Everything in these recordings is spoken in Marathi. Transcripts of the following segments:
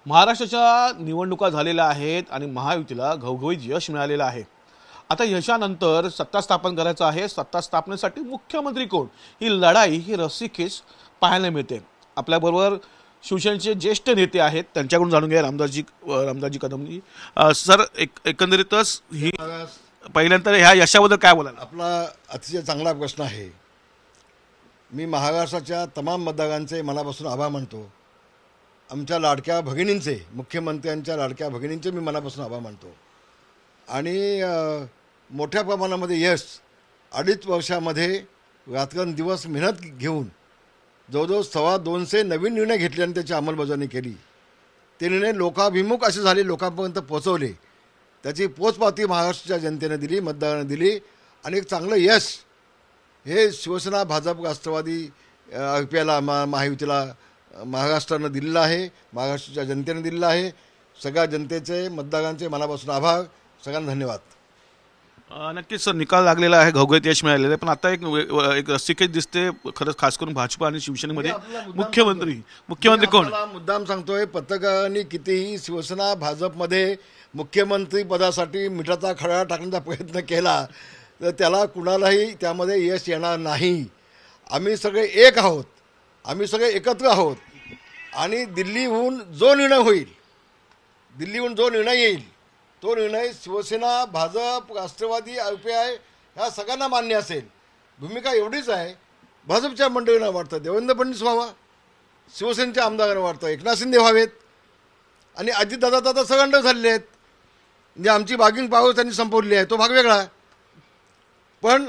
महाराष्ट्राच्या निवडणुका झालेल्या आहेत आणि महायुतीला घवघवीत यश मिळालेलं आहे। आता यशानंतर सत्ता स्थापन करायचं आहे। सत्ता स्थापनेसाठी मुख्यमंत्री कोण ही लढाई ही रस्सीखेच पाहायला मिळते। आपल्याबरोबर शिवसेनेचे ज्येष्ठ नेते आहेत, त्यांच्याकडून जाणून घ्या। रामदासजी कदमजी सर, एकंदरीतच ही पहिल्यांदा ह्या यशाबद्दल काय बोलाल? आपला अतिशय चांगला प्रश्न आहे। मी महाराष्ट्राच्या तमाम मतदारांचे मनापासून आभार मानतो। आमच्या लाडक्या भगिनींचे, मुख्यमंत्र्यांच्या लाडक्या भगिनींचे मी मनापासून आभार मानतो। आणि मोठ्या प्रमाणामध्ये यश 2.5 वर्षामध्ये रात्रंदिवस मेहनत घेऊन जवळजवळ 225 नवीन निर्णय घेतले आणि त्याची अंमलबजावणी केली। ते निर्णय लोकाभिमुख असे झाले, लोकांपर्यंत पोहोचवले। त्याची पोचपावती महाराष्ट्राच्या जनतेने दिली, मतदारांनी दिली। आणि एक चांगलं यश हे शिवसेना, भाजप, राष्ट्रवादी, RPIला, महायुतीला महाराष्ट्रानं दिलेलं आहे, महाराष्ट्राच्या जनतेने दिलेलं आहे। सगळ्या जनतेचे, मतदारांचे मनापासून आभार, सगळ्यांना धन्यवाद। नक्कीच सर, निकाल लागलेला आहे, घवघवीत यश मिळालेलं आहे। पण आता एक रस्सीखेच दिसते खरंच, खास करून भाजप आणि शिवसेनेमध्ये मुख्यमंत्री कोण? मुद्दाम सांगतोय, पत्रकारांनी कितीही शिवसेना भाजपमध्ये मुख्यमंत्री पदासाठी मिठाचा खडा टाकण्याचा प्रयत्न केला तर त्याला कुणालाही त्यामध्ये यश येणार नाही। आम्ही सगळे एक आहोत, आम्ही सगळे एकत्र आहोत। आणि दिल्लीहून जो निर्णय होईल, दिल्लीहून जो निर्णय येईल, तो निर्णय शिवसेना, भाजप, राष्ट्रवादी, RPI ह्या सगळ्यांना मान्य असेल। भूमिका एवढीच आहे, भाजपच्या मंडळींना वाटतं देवेंद्र फडणवीस व्हावा, शिवसेनेच्या आमदारांना वाटतं एकनाथ शिंदे व्हावेत, आणि अजितदादा आता सगळ्यांना झालेले आहेत। म्हणजे आमची बार्गेनिंग पॉवर त्यांनी संपवली आहे, तो भाग वेगळा। पण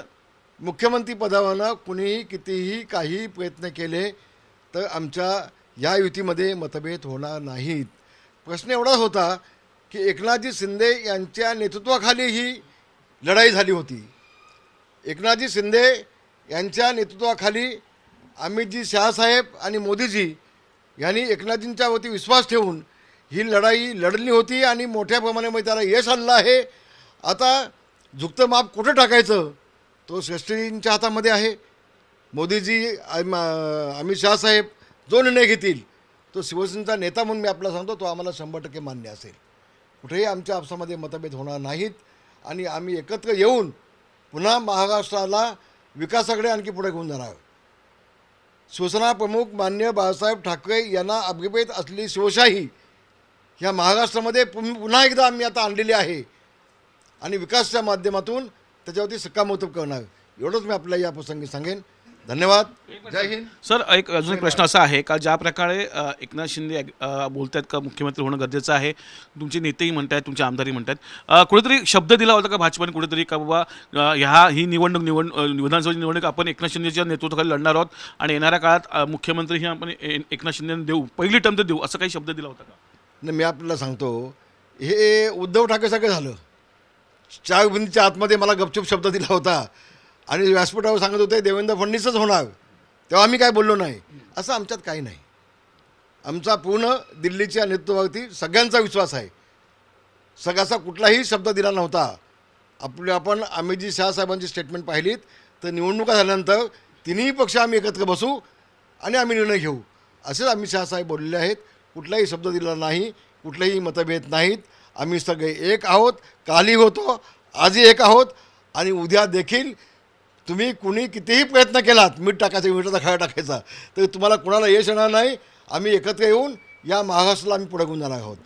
मुख्यमंत्री पदावर कुणीही कितीही काही प्रयत्न केले तर आमच्या या युतीमध्ये मतभेद होणार नाहीत। प्रश्न एवढाच होता की एकनाथजी शिंदे यांच्या नेतृत्वाखाली ही लढाई झाली होती। एकनाथजी शिंदे यांच्या नेतृत्वाखाली अमितजी शहासाहेब आणि मोदीजी यांनी एकनाथजींच्यावरती विश्वास ठेवून ही लढाई लढली होती आणि मोठ्या प्रमाणामध्ये त्याला यश आलं आहे। आता झुकतं माप कुठं टाकायचं तो श्रेष्ठजींच्या हातामध्ये आहे। मोदीजी, अमित शहासाहेब जो निर्णय घेतील तो शिवसेनेचा नेता म्हणून मी आपल्याला सांगतो, तो आम्हाला 100% मान्य असेल। कुठेही आमच्या आपसामध्ये मतभेद होणार नाहीत आणि आम्ही एकत्र येऊन पुन्हा महाराष्ट्राला विकासाकडे आणखी पुढे घेऊन जाणार। शिवसेना प्रमुख माननीय बाळासाहेब ठाकरे यांना अभिप्रेत असलेली शिवशाही ह्या महाराष्ट्रामध्ये पुन्हा एकदा आम्ही आता आणलेली आहे आणि विकासाच्या माध्यमातून त्याच्यावरती शिक्कामोर्तब करणार। एवढंच मी आपल्याला या प्रसंगी सांगेन। धन्यवाद, जय हिंद। सर, अजून एक प्रश्न असा आहे का ज्या प्रकारे एकनाथ शिंदे बोलतात का मुख्यमंत्री होणं गरजेचं आहे, तुमचे नेतेही म्हणतात, तुमचे आमदारही म्हणतात, कुठेतरी शब्द दिला होता का भाजपने कुठेतरी का बाबा ही विधानसभेची निवडणूक आपण एकनाथ शिंदेच्या नेतृत्वाखाली लढणार आहोत आणि येणाऱ्या काळात मुख्यमंत्री ही आपण एकनाथ शिंदेने देऊ, पहिली टर्म तर देऊ, असं काही शब्द दिला होता का? नाही, मी आपल्याला सांगतो, हे उद्धव ठाकरेसारखं झालं। 4 भिंतीच्या आतमध्ये मला गपचूप शब्द दिला होता आणि व्यासपीठावर सांगत होते देवेंद्र फडणवीसच होणार, तेव्हा आम्ही काय बोललो नाही। असं आमच्यात काही नाही। आमचा पूर्ण दिल्लीच्या नेतृत्वावरती सगळ्यांचा विश्वास आहे। सगळ्याचा कुठलाही शब्द दिला नव्हता। आपण अमितजी शहासाहेबांची स्टेटमेंट पाहिलीत तर निवडणुका झाल्यानंतर तिन्ही पक्ष आम्ही एकत्र बसू आणि आम्ही निर्णय घेऊ असेच अमित शहासाहेब बोललेले आहेत। कुठलाही शब्द दिला नाही, कुठलेही मतभेद नाहीत। आम्ही सगळे एक आहोत, कालही होतो, आजही एक आहोत आणि उद्या देखील। तुम्ही कुणी कितीही प्रयत्न केलात मीठ टाकायचा, मिठाचा खडा टाकायचा, तर तुम्हाला कुणाला यश येणार नाही। आम्ही एकत्र येऊन या महाराष्ट्राला आम्ही पुढे घेऊन जाणार आहोत।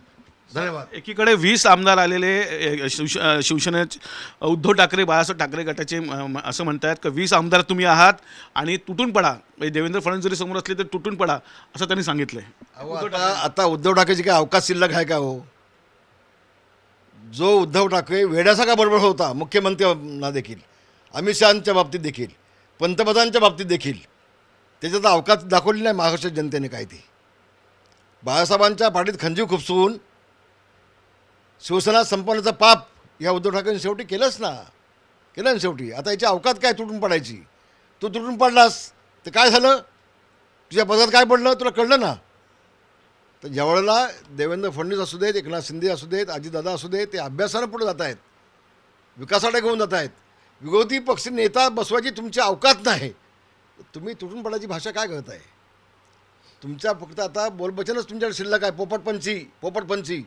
धन्यवाद। एकीकडे 20 आमदार आलेले शिवसेनेचे उद्धव ठाकरे, बाळासाहेब ठाकरे गटाचे असं म्हणतात की 20 आमदार तुम्ही आहात आणि तुटून पडा, देवेंद्र फडणवीस जरी समोर असले तर तुटून पडा असं त्यांनी सांगितलंय। आता उद्धव ठाकरेची काय अवकाश शिल्लक आहे का हो? जो उद्धव ठाकरे वेड्यासारखा बरोबर होता, मुख्यमंत्र्यांना देखील, अमित शहांच्या बाबतीत देखील, पंतप्रधानांच्या बाबतीत देखील, त्याच्यात अवकाश दाखवली नाही महाराष्ट्र जनतेने। काय ती बाळासाहेबांच्या पाठीत खंजीर खुपसून शिवसेना संपवण्याचा पाप या उद्धव ठाकरेंनी शेवटी केलंच ना, केलं ना शेवटी। आता याची अवकाश काय तुटून पडायची? तू तुटून पडलास तर काय झालं? तुझ्या पदात काय पडलं तुला कळलं ना? तर ज्यावेळेला देवेंद्र फडणवीस असू देत, एकनाथ शिंदे असू देत, अजितदादा असू देत, ते अभ्यासानं पुढे जात आहेत, विकासाकडे घेऊन जात आहेत। विरोधी पक्ष नेता बसवायची तुमची अवकाश नाही, तुम्ही तुटून पडायची भाषा काय करताय? तुमच्या फक्त आता बोलबचनच तुमच्याकडे शिल्लक आहे, पोपटपंची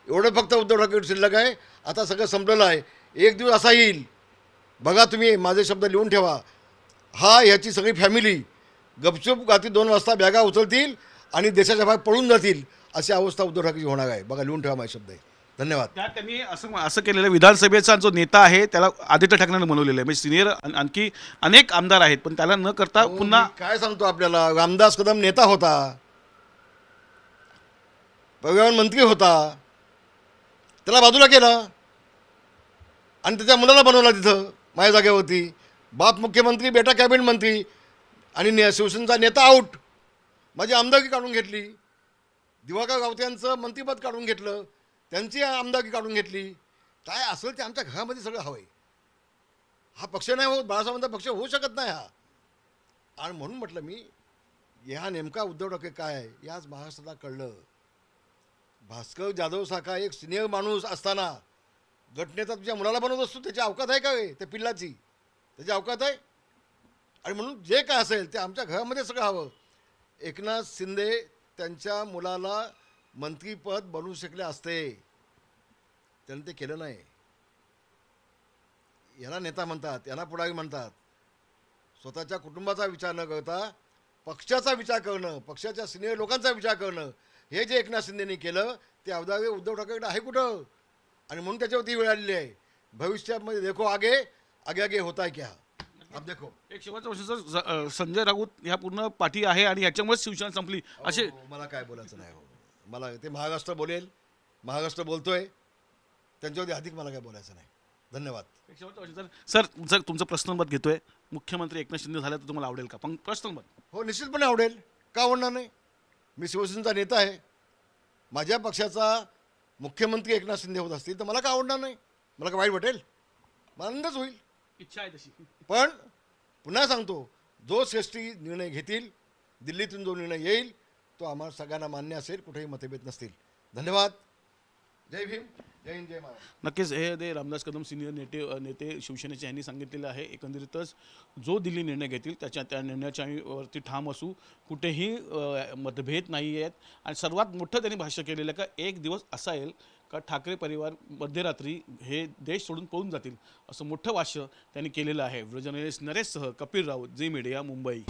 एवढं फक्त उद्धव ठाकरे शिल्लक आहे. आता सगळं संपलेलं आहे. एक दिवस असा येईल, बघा तुम्ही, माझे शब्द लिहून ठेवा, ह्याची सगळी फॅमिली गपचूप रात्री 2 वाजता बॅगा उचलतील आणि देशाच्या बाहेर पळून जातील, अशी अवस्था उद्धव ठाकरेची होणार आहे. बघा, लिहून ठेवा माझे शब्द आहे. धन्यवाद. त्यात त्यांनी असं केलेलं, विधानसभेचा जो नेता आहे त्याला आदित्य ठाकरेंनी बनवलेलं आहे. म्हणजे सिनियर आणखी अनेक आमदार आहेत, पण त्याला न करता पुन्हा मी काय सांगतो आपल्याला, रामदास कदम नेता होता, परिवहन मंत्री होता, त्याला बाजूला केलं आणि त्याच्या मुलाला बनवला तिथं माझ्या जागेवरती. बाप मुख्यमंत्री, बेटा कॅबिनेट मंत्री आणि शिवसेनेचा नेता आऊट. माझी आमदारकी काढून घेतली. दिवाकर रावते यांचं मंत्रिपद काढून घेतलं, त्यांची आमदारकी काढून घेतली. काय असेल ते आमच्या घरामध्ये सगळं हवं आहे. हा पक्ष नाही होत, बाळासाहेबांचा पक्ष होऊ शकत नाही हा. आणि म्हणून म्हटलं मी, ह्या नेमका उद्धव ठाकरे काय आहे याच महाराष्ट्राला कळलं. भास्कर जाधव सारखा एक सिनियर माणूस असताना गटनेता तुझ्या मुलाला बनवत असतो, त्याची अवकात आहे का वे? त्या पिल्लाची त्याची अवकात आहे? आणि म्हणून जे काय असेल ते आमच्या घरामध्ये सगळं हवं. एकनाथ शिंदे त्यांच्या मुलाला मंत्रीपद बनवू शकले असते, त्यांनी ते केलं नाही. याला नेता म्हणतात, याला पुढारी म्हणतात. स्वतःच्या कुटुंबाचा विचार न करता पक्षाचा विचार करणं, पक्षाच्या सिनियर लोकांचा विचार करणं, हे जे एकनाथ शिंदेनी केलं ते अवधावे उद्धव ठाकरेकडे आहे कुठं? आणि म्हणून त्याच्यावरती वेळ आलेली आहे. भविष्यामध्ये देखो आगे आगे आगे होता है क्या, अब देखो. एक शेवटचा प्रश्न, संजय राऊत ह्या पूर्ण पाठी आहे आणि याच्यामुळे शिवसेना संपली असे. मला काय बोलायचं नाही. मला ते महाराष्ट्र बोलेल, महाराष्ट्र बोलतोय, त्यांच्यावरती अधिक मला काय बोलायचं नाही. धन्यवाद. एक शेवटचा प्रश्न, सर जर तुमचं प्रश्नमत घेतोय, मुख्यमंत्री एकनाथ शिंदे झालं तर तुम्हाला आवडेल का? पण प्रश्नमत. हो, निश्चितपणे आवडेल. का आवडणार नाही? मी शिवसेनेचा नेता आहे. माझ्या पक्षाचा मुख्यमंत्री एकनाथ शिंदे होत असतील तर मला का आवडणार नाही? मला काय वाईट वाटेल? मला आनंदच होईल. इच्छा आहे तशी. पण पुन्हा सांगतो, जो श्रेष्ठी निर्णय घेतील, दिल्लीतून जो निर्णय येईल तो आम्हाला सगळ्यांना मान्य असेल, कुठेही मतभेद नसतील. धन्यवाद. जय भीम, जय हिंद, जय महाराष्ट्र. नक्कीच हे रामदास कदम सिनियर नेते शिवसेनेचे यांनी सांगितलेलं आहे. एकंदरीतच जो दिल्ली निर्णय घेतील त्या निर्णयाच्या वरती ठाम असू, कुठेही मतभेद नाही आहेत. आणि सर्वात मोठं त्यांनी भाष्य केलेलं आहे का एक दिवस असा येईल का ठाकरे परिवार मध्यरात्री हे देश सोडून पळून जातील, असं मोठं भाष्य त्यांनी केलेलं आहे. जर्नलिस्ट नरेशसह कपिल राऊत, झी मीडिया, मुंबई.